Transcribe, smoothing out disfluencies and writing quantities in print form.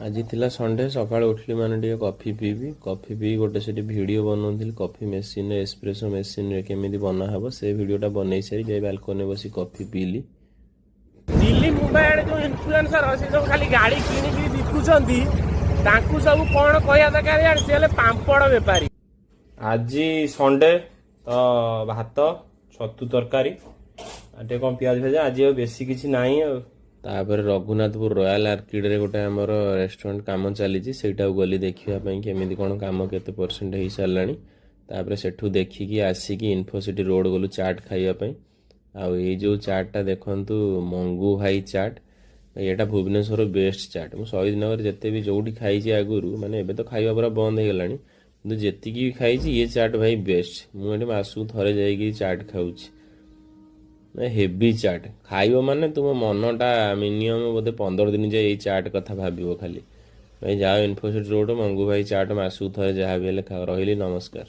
आज थिला संडे सकाळ उठली माने टिके कॉफी पीबी कॉफी पी गोटे सेठी वीडियो बनौथिल कॉफी मशीन एस्प्रेसो मशीन रे केमिति बना हबो से वीडियोटा बनै सारी जे बाल्कनी बसी कॉफी पीली। दिल्ली मुंबई जो इन्फ्लुएंसर से जो खाली गाड़ी किनिकी बिकुचंती तांकु सब कोन कहया दरकार यार से पांपड़ बेपारी। आज संडे तो भात छतु तरकारी आटे कम प्याज भेजा आज बेसी किछि नाही। तापर रघुनाथपुर रॉयल आर्किड रे गोटे आमर रेस्टोरेंट काम चली सेटा गली देखिया केमिति कौन काम केते परसेंट हो सारानी। तापर सेठू देखिकी आसिकी इन्फोसिटी रोड गलु चाट खाइबा आउ ये जो चाटा देखंतु मंगू भाई चाट यहाँ भुवनेश्वर बेस्ट चाट मु शहीद नगर जिते भी जोटी खाई आगुरी माने एबे तो खाइबा पूरा बंद हो गलानी किंतु जेतिकी भी खाई ये चाट भाई बेस्ट मुझे मासू थरे जाइए चाट खाऊची हेवी चाट खाइब माने तुम मनटा मिनिमम बोधे 15 दिन जाए चाट कथा भाव खाली भाई जाओ इन्फोसिटी रोड मंगू भाई चाट मासू थरे जहाँ भी खाओ रही नमस्कार।